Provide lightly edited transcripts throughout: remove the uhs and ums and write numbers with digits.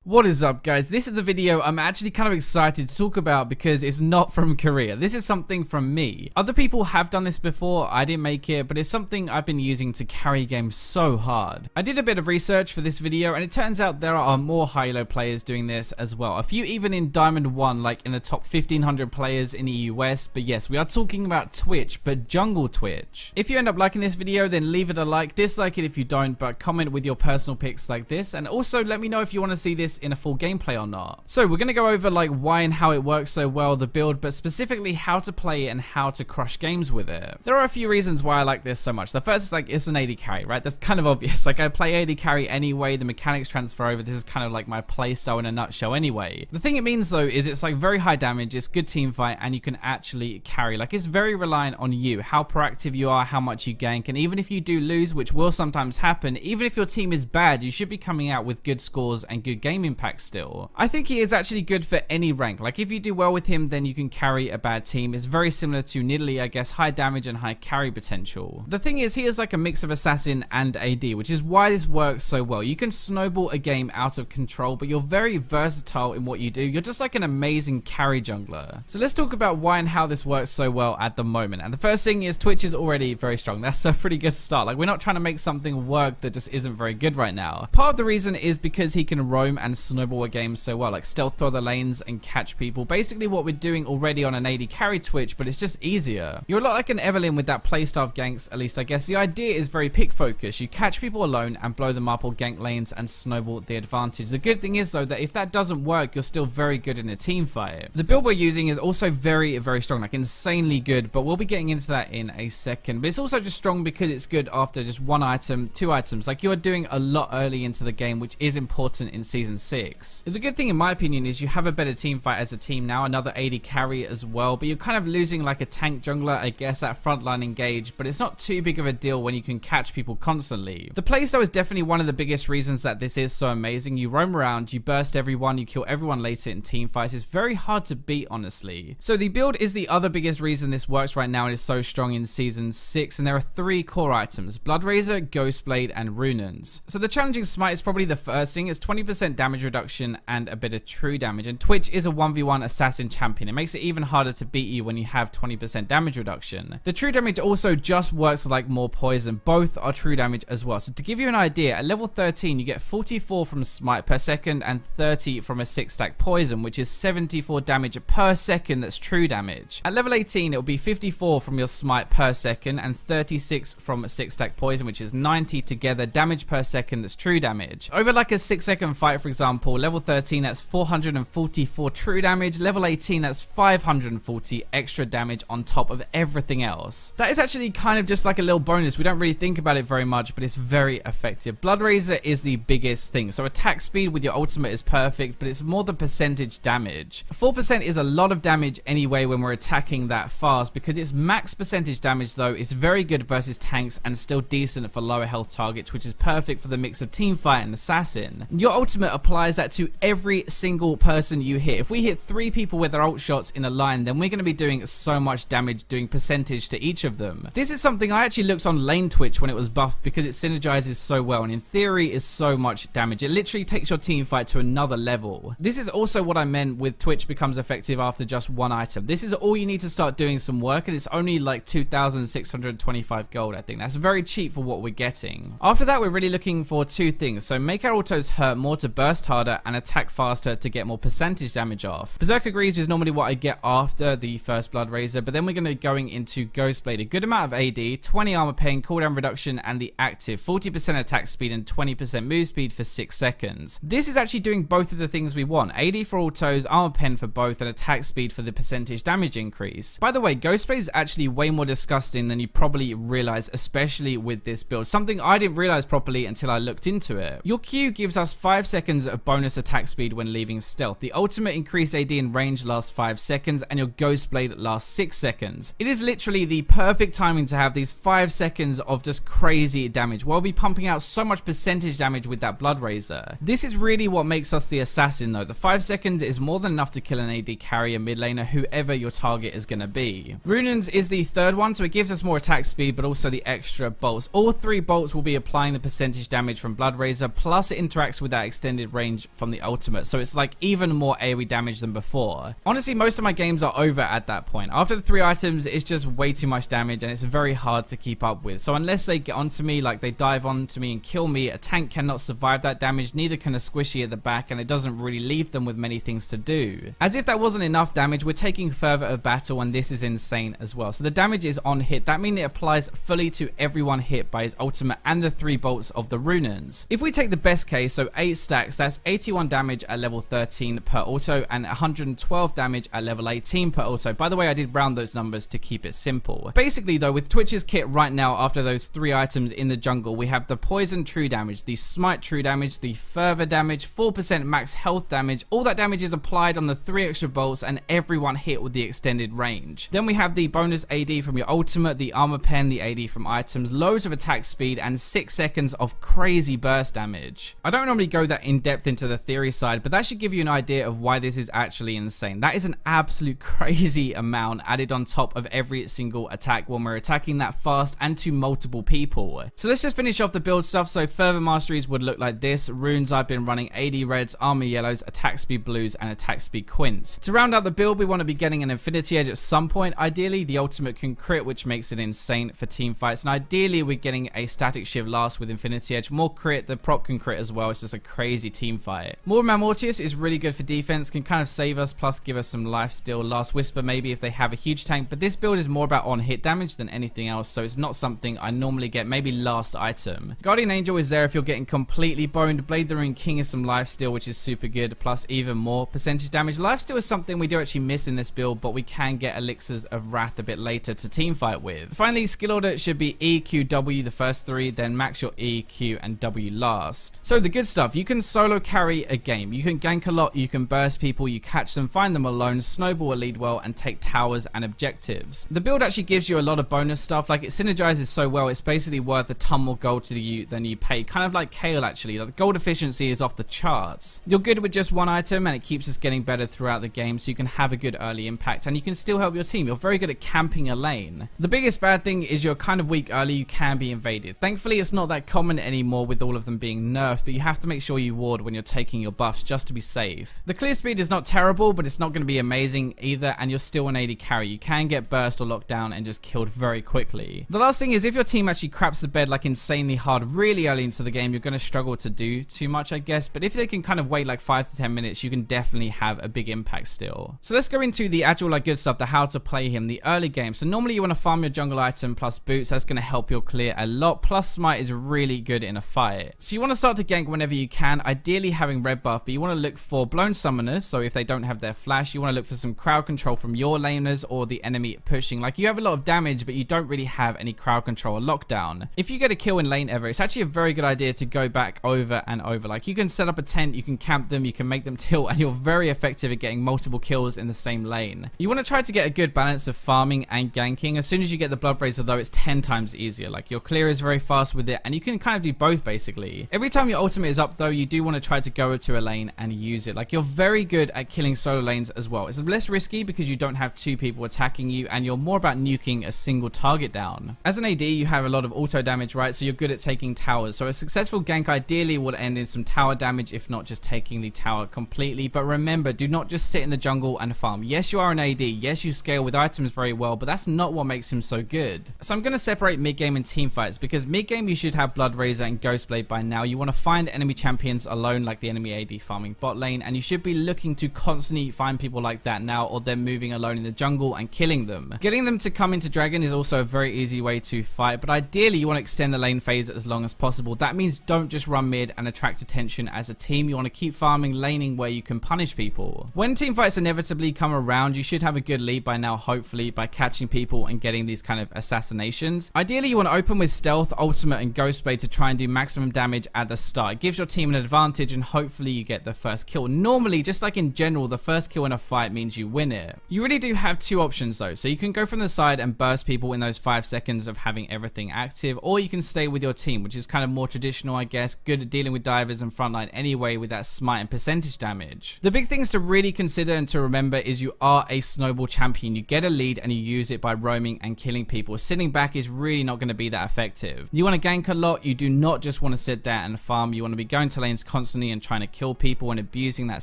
What is up, guys? This is a video I'm actually kind of excited to talk about because it's not from Korea. This is something from me. Other people have done this before, I didn't make it, but it's something I've been using to carry games so hard. I did a bit of research for this video and it turns out there are more high-elo players doing this as well. A few even in Diamond 1, like in the top 1500 players in the US, but yes, we are talking about Twitch, but jungle Twitch. If you end up liking this video, then leave it a like, dislike it if you don't, but comment with your personal picks like this, and also let me know if you want to see this in a full gameplay or not. So we're going to go over like why and how it works so well, the build, but specifically how to play and how to crush games with it. There are a few reasons why I like this so much. The first is like it's an AD carry, right? That's kind of obvious. Like I play AD carry anyway, the mechanics transfer over. This is kind of like my play style in a nutshell anyway. The thing it means though is it's like very high damage, it's good team fight, and you can actually carry. Like it's very reliant on you, how proactive you are, how much you gank, and even if you do lose, which will sometimes happen, even if your team is bad, you should be coming out with good scores and good game impact still. I think he is actually good for any rank. Like if you do well with him, then you can carry a bad team. It's very similar to Nidalee, I guess, high damage and high carry potential. The thing is, he is like a mix of assassin and AD, which is why this works so well. You can snowball a game out of control, but you're very versatile in what you do. You're just like an amazing carry jungler. So let's talk about why and how this works so well at the moment. And the first thing is Twitch is already very strong. That's a pretty good start. Like we're not trying to make something work that just isn't very good right now. Part of the reason is because he can roam and snowball a game so well, like stealth through the lanes and catch people. Basically what we're doing already on an AD carry Twitch, but it's just easier. You're a lot like an Evelyn with that playstyle of ganks, at least I guess. The idea is very pick focused. You catch people alone and blow them up or gank lanes and snowball the advantage. The good thing is though that if that doesn't work, you're still very good in a team fight. The build we're using is also very strong, like insanely good, but we'll be getting into that in a second. But it's also just strong because it's good after just one item, two items. Like you are doing a lot early into the game, which is important in season 6. The good thing in my opinion is you have a better team fight as a team now, another AD carry as well, but you're kind of losing like a tank jungler, I guess, at frontline engage, but it's not too big of a deal when you can catch people constantly. The playstyle is definitely one of the biggest reasons that this is so amazing. You roam around, you burst everyone, you kill everyone later in team fights. It's very hard to beat, honestly. So the build is the other biggest reason this works right now and is so strong in season 6, and there are 3 core items: Blood Razor, Ghostblade, and Runans. So the challenging smite is probably the first thing. It's 20% damage reduction and a bit of true damage, and Twitch is a 1v1 assassin champion. It makes it even harder to beat you when you have 20% damage reduction. The true damage also just works like more poison. Both are true damage as well. So to give you an idea, at level 13 you get 44 from smite per second and 30 from a 6-stack poison, which is 74 damage per second. That's true damage. At level 18 it will be 54 from your smite per second and 36 from a 6-stack poison, which is 90 together damage per second. That's true damage. Over like a 6-second fight, for example, level 13 that's 444 true damage, level 18 that's 540 extra damage on top of everything else. That is actually kind of just like a little bonus. We don't really think about it very much, but it's very effective. Blood Razor is the biggest thing. So attack speed with your ultimate is perfect, but it's more the percentage damage. 4% is a lot of damage anyway when we're attacking that fast, because it's max percentage damage though. It's very good versus tanks and still decent for lower health targets, which is perfect for the mix of team fight and assassin. Your ultimate applies that to every single person you hit. If we hit 3 people with our ult shots in a line, then we're going to be doing so much damage, doing percentage to each of them. This is something I actually looked on lane Twitch when it was buffed because it synergizes so well, and in theory is so much damage. It literally takes your team fight to another level. This is also what I meant with Twitch becomes effective after just one item. This is all you need to start doing some work, and it's only like 2,625 gold, I think. That's very cheap for what we're getting. After that, we're really looking for 2 things. So make our autos hurt more to burst harder and attack faster to get more percentage damage off. Berserker Greaves is normally what I get after the first Blood Razor, but then we're going to be going into Ghostblade. A good amount of AD, 20 armor pain, cooldown reduction, and the active 40% attack speed and 20% move speed for 6 seconds. This is actually doing both of the things we want. AD for autos, armor pen for both, and attack speed for the percentage damage increase. By the way, Ghostblade is actually way more disgusting than you probably realize, especially with this build. Something I didn't realize properly until I looked into it. Your Q gives us 5 seconds of bonus attack speed when leaving stealth. The ultimate increase AD in range lasts 5 seconds, and your Ghostblade lasts 6 seconds. It is literally the perfect timing to have these 5 seconds of just crazy damage. We'll be pumping out so much percentage damage with that Blood Razor. This is really what makes us the assassin though. The 5 seconds is more than enough to kill an AD carry, a mid laner, whoever your target is going to be. Runans is the third one, so it gives us more attack speed but also the extra bolts. All 3 bolts will be applying the percentage damage from Blood Razor, plus it interacts with that extended extended range from the ultimate, so it's like even more AoE damage than before. Honestly, most of my games are over at that point. After the 3 items, it's just way too much damage and it's very hard to keep up with. So unless they get onto me, like they dive onto me and kill me, a tank cannot survive that damage, neither can a squishy at the back, and it doesn't really leave them with many things to do. As if that wasn't enough damage, we're taking further of battle, and this is insane as well. So the damage is on hit. That means it applies fully to everyone hit by his ultimate and the 3 bolts of the runers. If we take the best case, so 8 stacks, that's 81 damage at level 13 per auto and 112 damage at level 18 per auto. By the way, I did round those numbers to keep it simple. Basically though, with Twitch's kit right now, after those 3 items in the jungle, we have the poison true damage, the smite true damage, the fervor damage, 4% max health damage. All that damage is applied on the 3 extra bolts and everyone hit with the extended range. Then we have the bonus AD from your ultimate, the armor pen, the AD from items, loads of attack speed, and 6 seconds of crazy burst damage. I don't normally go that in depth into the theory side, but that should give you an idea of why this is actually insane. That is an absolute crazy amount added on top of every single attack when we're attacking that fast and to multiple people. So let's just finish off the build stuff. So further masteries would look like this. Runes, I've been running AD reds, armor yellows, attack speed blues, and attack speed quints. To round out the build, we want to be getting an infinity edge at some point. Ideally, the ultimate can crit, which makes it insane for team fights, and ideally we're getting a static shiv last with infinity edge. More crit, the prop can crit as well. It's just a crazy team fight. More Mortius is really good for defense, can kind of save us, plus give us some life still. Last Whisper maybe if they have a huge tank, but this build is more about on hit damage than anything else, so it's not something I normally get. Maybe last item. Guardian Angel is there if you're getting completely boned. Blade the Rune King is some life steal, which is super good, plus even more percentage damage. Life steal is something we do actually miss in this build, but we can get Elixirs of Wrath a bit later to team fight with. Finally, skill order should be E, Q, W the first 3, then max your E, Q, and W last. So the good stuff, you can solo carry a game, you can gank a lot, you can burst people, you catch them, find them alone, snowball a lead well, and take towers and objectives. The build actually gives you a lot of bonus stuff, like it synergizes so well, it's basically worth a ton more gold to you than you pay, kind of like Kale actually. Like, the gold efficiency is off the charts. You're good with just 1 item and it keeps us getting better throughout the game, so you can have a good early impact and you can still help your team. You're very good at camping a lane. The biggest bad thing is you're kind of weak early, you can be invaded. Thankfully it's not that common anymore with all of them being nerfed, but you have to make sure you ward when you're taking your buffs just to be safe. The clear speed is not terrible, but it's not going to be amazing either, and you're still an AD carry. You can get burst or locked down and just killed very quickly. The last thing is if your team actually craps the bed like insanely hard really early into the game, you're going to struggle to do too much I guess, but if they can kind of wait like 5 to 10 minutes, you can definitely have a big impact still. So let's go into the actual like good stuff, the how to play him, the early game. So normally you want to farm your jungle item plus boots, that's going to help your clear a lot, plus smite is really good in a fight. So you want to start to gank whenever you can, ideally having red buff, but you want to look for blown summoners, so if they don't have their flash, you want to look for some crowd control from your laners or the enemy pushing. Like you have a lot of damage, but you don't really have any crowd control or lockdown. If you get a kill in lane ever, it's actually a very good idea to go back over and over. Like you can set up a tent, you can camp them, you can make them tilt, and you're very effective at getting multiple kills in the same lane. You want to try to get a good balance of farming and ganking. As soon as you get the Blood Razor though, it's 10 times easier. Like your clear is very fast with it, and you can kind of do both basically. Every time your ultimate is up though, you do want to try to go to a lane and use it. Like you're very good at killing solo lanes as well. It's less risky because you don't have 2 people attacking you, and you're more about nuking a single target down. As an AD, you have a lot of auto damage, right? So you're good at taking towers. So a successful gank ideally would end in some tower damage, if not just taking the tower completely. But remember, do not just sit in the jungle and farm. Yes, you are an AD. Yes, you scale with items very well, but that's not what makes him so good. So I'm going to separate mid game and team fights, because mid game you should have Blood Razor and Ghostblade by now. You want to find enemy champions alone, like the enemy AD farming bot lane, and you should be looking to constantly find people like that now, or they're moving alone in the jungle and killing them. Getting them to come into Dragon is also a very easy way to fight, but ideally you want to extend the lane phase as long as possible. That means don't just run mid and attract attention as a team. You want to keep farming, laning where you can punish people. When team fights inevitably come around, you should have a good lead by now, hopefully, by catching people and getting these kind of assassinations. Ideally you want to open with stealth, ultimate, and Ghostblade to try and do maximum damage at the start. It gives your team an advantage and hopefully you get the first kill. Normally, just like in general, the first kill in a fight means you win it. You really do have 2 options though. So you can go from the side and burst people in those 5 seconds of having everything active, or you can stay with your team, which is kind of more traditional I guess, good at dealing with divers and frontline anyway with that smite and percentage damage. The big things to really consider and to remember is you are a snowball champion. You get a lead and you use it by roaming and killing people. Sitting back is really not going to be that effective. You want to gank a lot, you do not just want to sit there and farm. You want to be going to lanes constantly constantly and trying to kill people and abusing that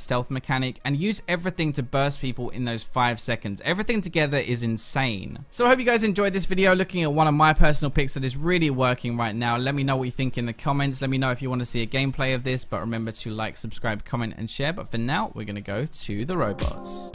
stealth mechanic, and use everything to burst people in those 5 seconds. Everything together is insane. So I hope you guys enjoyed this video looking at one of my personal picks that is really working right now. Let me know what you think in the comments. Let me know if you want to see a gameplay of this, but remember to like, subscribe, comment, and share. But for now, we're going to go to the robots.